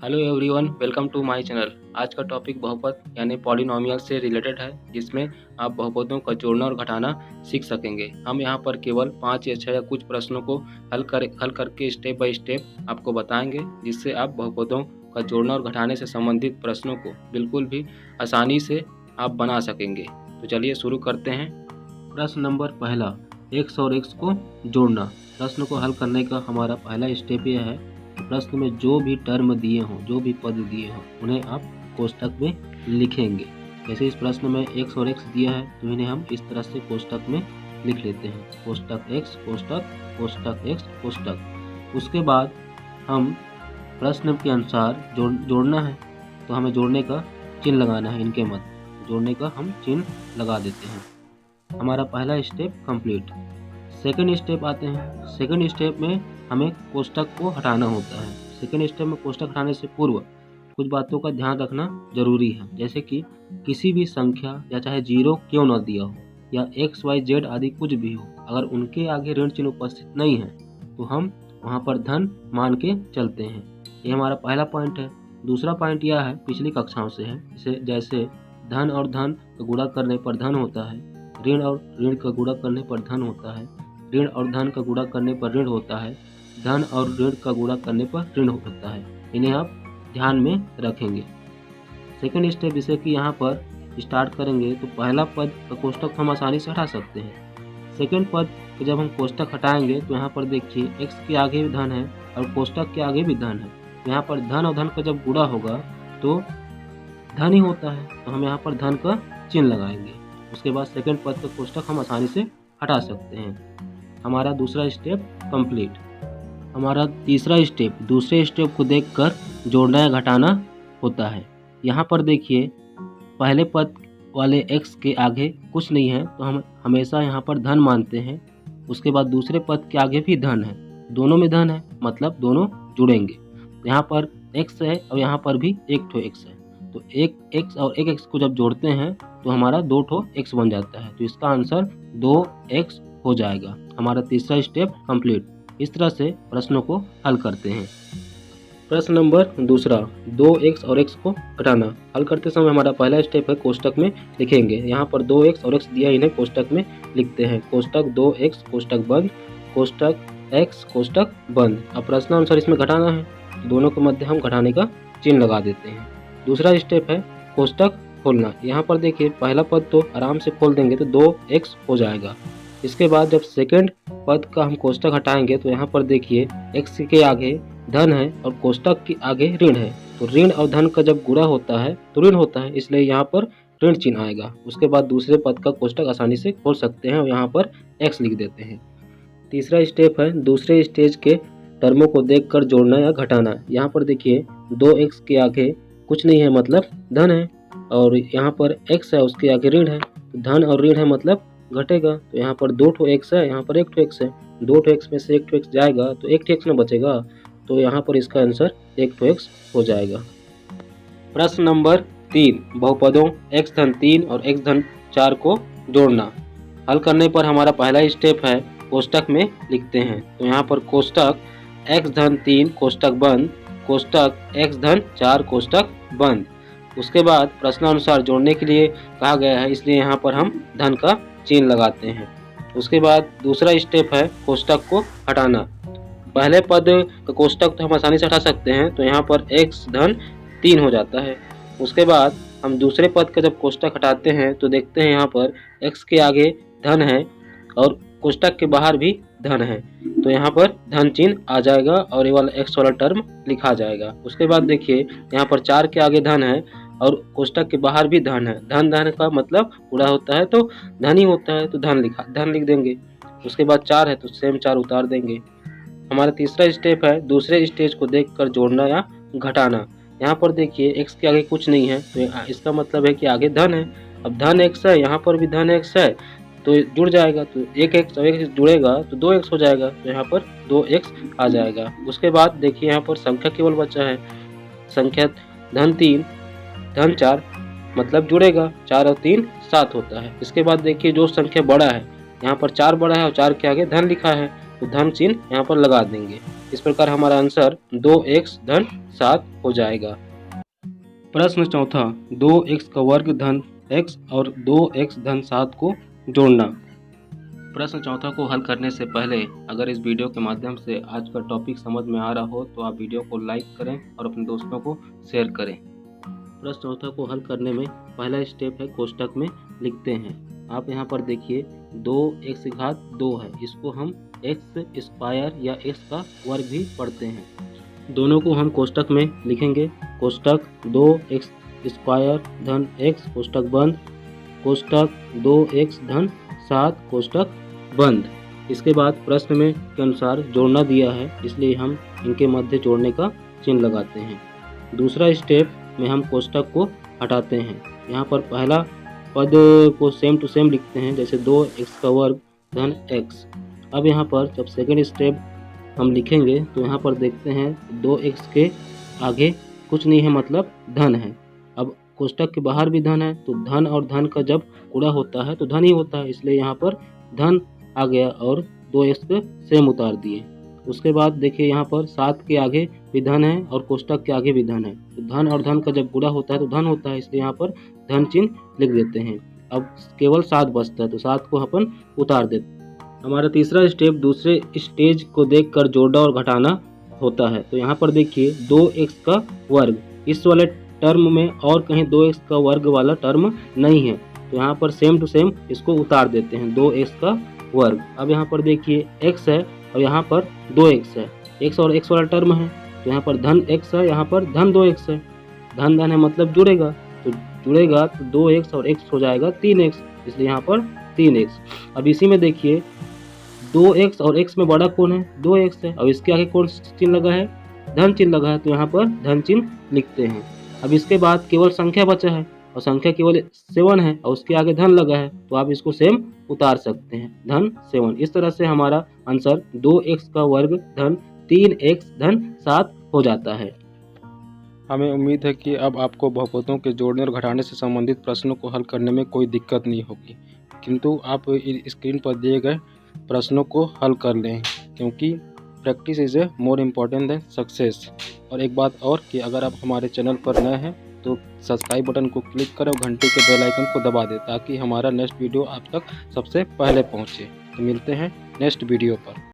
Hello everyone, welcome to my channel. आज का topic बहुपद यानी पॉलिनोमियल से रिलेटेड है, जिसमें आप बहुपदों का जोड़ना और घटाना सीख सकेंगे। हम यहां पर केवल 5 या 6 या कुछ प्रश्नों को हल करके स्टेप बाय स्टेप आपको बताएंगे, जिससे आप बहुपदों का जोड़ना और घटाने से संबंधित प्रश्नों को बिल्कुल भी आसानी से आप बना सकेंगे। तो चलिए शुरू करते हैं। प्रश्न नंबर पहला, एक्स और एक्स को जोड़ना। प्रश्न को हल करने का हमारा पहला स्टेप यह है, प्रश्न में जो भी टर्म दिए हों, जो भी पद दिए हों, उन्हें आप कोष्टक में लिखेंगे। जैसे इस प्रश्न में एक्स और एक्स दिया है, तो इन्हें हम इस तरह से कोष्टक में लिख लेते हैं। कोष्टक एक्स कोष्टक, कोष्टक एक्स कोष्टक। उसके बाद हम प्रश्न के अनुसार जोड़ना है, तो हमें जोड़ने का चिन्ह लगाना है। इनके मत जोड़ने का हम चिन्ह लगा देते हैं। हमारा पहला स्टेप कंप्लीट। सेकंड स्टेप आते हैं। सेकंड स्टेप में हमें कोष्टक को हटाना होता है। सेकंड स्टेप में कोष्टक हटाने से पूर्व कुछ बातों का ध्यान रखना जरूरी है, जैसे कि किसी भी संख्या या चाहे जीरो क्यों न दिया हो या एक्स वाई जेड आदि कुछ भी हो, अगर उनके आगे ऋण चिन्ह उपस्थित नहीं है तो हम वहाँ पर धन मान के चलते हैं। ये हमारा पहला पॉइंट है। दूसरा पॉइंट यह है, पिछली कक्षाओं से है, जैसे धन और धन का गुणा करने पर धन होता है, ऋण और ऋण का गुणा करने पर धन होता है, ऋण और धन का गुणा करने पर ऋण होता है, धन और ऋण का गुणा करने पर ऋण होता है। इन्हें आप ध्यान में रखेंगे। सेकंड स्टेप, जैसे कि यहाँ पर स्टार्ट करेंगे तो पहला पद का कोष्टक हम आसानी से हटा सकते हैं। सेकंड पद को जब हम कोष्टक हटाएंगे तो यहाँ पर देखिए एक्स के आगे भी धन है और कोष्टक के आगे भी धन है। यहाँ पर धन और धन का जब गुणा होगा तो धन ही होता है, तो हम यहाँ पर धन का चिन्ह लगाएंगे। उसके बाद सेकंड पद का कोष्टक हम आसानी से हटा सकते हैं। हमारा दूसरा स्टेप कंप्लीट। हमारा तीसरा स्टेप दूसरे स्टेप को देखकर जोड़ना या घटाना होता है। यहाँ पर देखिए पहले पद वाले x के आगे कुछ नहीं है, तो हम हमेशा यहाँ पर धन मानते हैं। उसके बाद दूसरे पद के आगे भी धन है, दोनों में धन है, मतलब दोनों जुड़ेंगे। यहाँ पर x है और यहाँ पर भी एक ठो x है, तो एक x और एक x को जब जोड़ते हैं तो हमारा दो ठो x बन जाता है, तो इसका आंसर 2x हो जाएगा। हमारा तीसरा स्टेप कंप्लीट। इस तरह से प्रश्नों को हल करते हैं। प्रश्न नंबर दूसरा, 2x और x को घटाना। हल करते समय हमारा पहला स्टेप है कोष्टक में लिखेंगे। यहाँ पर 2x और x दिया, इन्हें कोष्टक में लिखते हैं। कोष्टक 2x कोष्टक बंद, कोष्टक x कोष्टक बंद। अब प्रश्नानुसार इसमें घटाना है, तो दोनों के मध्य हम घटाने का चिन्ह लगा देते हैं। दूसरा स्टेप है कोष्टक खोलना। यहाँ पर देखिए पहला पद तो आराम से खोल देंगे तो 2x हो जाएगा। इसके बाद जब सेकंड पद का हम कोष्टक हटाएंगे तो यहाँ पर देखिए x के आगे धन है और कोष्टक के आगे ऋण है, तो ऋण और धन का जब गुणा होता है तो ऋण होता है, इसलिए यहाँ पर ऋण चिन्ह आएगा। उसके बाद दूसरे पद का कोष्टक आसानी से खोल सकते हैं और यहाँ पर x लिख देते हैं। तीसरा स्टेप है दूसरे स्टेज के टर्मों को देखकर जोड़ना या घटाना। यहाँ पर देखिए 2x के आगे कुछ नहीं है, मतलब धन है, और यहाँ पर x है, उसके आगे ऋण है, तो धन और ऋण है मतलब घटेगा। तो यहाँ पर 2 ठो x है, यहाँ पर 1 ठो x है, 2 ठो x में से 1 ठो x जाएगा तो 1 ठो x न बचेगा, तो यहाँ पर इसका आंसर 1 ठो x हो जाएगा। प्रश्न नंबर 3, बहुपदों x धन 3 और x धन 4 को जोड़ना। हल करने पर हमारा पहला स्टेप है कोष्टक में लिखते हैं। तो यहाँ पर कोष्टक x धन 3 कोष्टक बंद, कोष्टक x धन 4 कोष्टक बंद। उसके बाद प्रश्नानुसार जोड़ने के लिए कहा गया है, इसलिए यहाँ पर हम धन का चिन्ह लगाते हैं। उसके बाद दूसरा स्टेप है कोष्टक को हटाना। पहले पद का कोष्टक तो हम आसानी से हटा सकते हैं, तो यहाँ पर x धन 3 हो जाता है। उसके बाद हम दूसरे पद का जब कोष्टक हटाते हैं तो देखते हैं यहाँ पर x के आगे धन है और कोष्टक के बाहर भी धन है, तो यहाँ पर धन चिन्ह आ जाएगा और ये वाला x वाला टर्म लिखा जाएगा। उसके बाद देखिए यहाँ पर 4 के आगे धन है और कोष्टक के बाहर भी धन है। धन धन का मतलब पूरा होता है तो धन ही होता है, तो धन लिख देंगे। उसके बाद 4 है तो सेम 4 उतार देंगे। हमारा तीसरा स्टेप है दूसरे स्टेज को देखकर जोड़ना या घटाना। यहाँ पर देखिए x के आगे कुछ नहीं है, तो इसका मतलब है कि आगे धन है। अब धन x है, यहाँ पर भी धन x है, तो जुड़ जाएगा, तो 1x और 1x जुड़ेगा तो 2x हो जाएगा, तो यहाँ पर 2x आ जाएगा। उसके बाद देखिए यहाँ पर संख्या केवल बचा है, संख्या धन 3 धन 4, मतलब जुड़ेगा, 4 और 3 7 होता है। इसके बाद देखिए जो संख्या बड़ा है, यहाँ पर 4 बड़ा है और 4 के आगे धन लिखा है, तो धन चिन्ह यहाँ पर लगा देंगे। इस प्रकार हमारा आंसर 2x धन 7 हो जाएगा। प्रश्न चौथा, 2x का वर्ग धन x और 2x धन 7 को जोड़ना। प्रश्न चौथा को हल करने से पहले अगर इस वीडियो के माध्यम से आज का टॉपिक समझ में आ रहा हो तो आप वीडियो को लाइक करें और अपने दोस्तों को शेयर करें। प्रश्न चौथा को हल करने में पहला स्टेप है कोष्टक में लिखते हैं। आप यहाँ पर देखिए 2x घात 2 है, इसको हम x स्क्वायर या x का वर्ग भी पढ़ते हैं। दोनों को हम कोष्टक में लिखेंगे। कोष्टक 2x स्क्वायर धन x कोष्टक बंद, कोष्टक 2x धन 7 कोष्टक बंद। इसके बाद प्रश्न में के अनुसार जोड़ना दिया है, इसलिए हम इनके मध्य जोड़ने का चिन्ह लगाते हैं। दूसरा स्टेप में हम कोष्टक को हटाते हैं। यहाँ पर पहला पद को सेम टू सेम लिखते हैं, जैसे 2x का वर्ग धन x। अब यहाँ पर जब सेकेंड स्टेप हम लिखेंगे तो यहाँ पर देखते हैं 2x के आगे कुछ नहीं है, मतलब धन है। अब कोष्टक के बाहर भी धन है, तो धन और धन का जब गुणा होता है तो धन ही होता है, इसलिए यहाँ पर धन आ गया और 2x को सेम उतार दिए। उसके बाद देखिए यहाँ पर 7 के आगे भी धन है और कोष्टक के आगे भी धन है, तो धन और धन का जब गुणा होता है तो धन होता है, इसलिए यहाँ पर धन चिन्ह लिख देते हैं। अब केवल 7 बचता है, तो 7 को अपन उतार देते हैं। हमारा तीसरा स्टेप दूसरे स्टेज को देखकर जोड़ना और घटाना होता है। तो यहाँ पर देखिए 2x का वर्ग, इस वाले टर्म में और कहीं 2x का वर्ग वाला टर्म नहीं है, तो यहाँ पर सेम टू सेम इसको उतार देते हैं 2x का वर्ग। अब यहाँ पर देखिए x है और यहाँ पर 2x है, x और x वाला टर्म है, तो यहाँ पर धन x है, यहाँ पर धन 2x है। धन धन है मतलब जुड़ेगा, तो जुड़ेगा तो 2x और x हो जाएगा 3x, इसलिए यहाँ पर 3x। अब इसी में देखिए 2x और x में बड़ा कौन है, 2x है, और इसके आगे कौन चिन्ह लगा है, धन चिन्ह लगा है, तो यहाँ पर धन चिन्ह लिखते हैं। अब इसके बाद केवल संख्या बचा है और संख्या केवल 7 है और उसके आगे धन लगा है, तो आप इसको सेम उतार सकते हैं, धन 7। इस तरह से हमारा आंसर 2x का वर्ग धन 3x धन 7 हो जाता है। हमें उम्मीद है कि अब आपको बहुपदों के जोड़ने और घटाने से संबंधित प्रश्नों को हल करने में कोई दिक्कत नहीं होगी, किंतु आप स्क्रीन पर दिए गए प्रश्नों को हल कर लें, क्योंकि practice is a more important than success. और एक बात और कि अगर आप हमारे चैनल पर नए हैं तो सब्सक्राइब बटन को क्लिक करें और घंटे के बेल आइकन को दबा दें, ताकि हमारा नेक्स्ट वीडियो आप तक सबसे पहले पहुंचे। तो मिलते हैं नेक्स्ट वीडियो पर।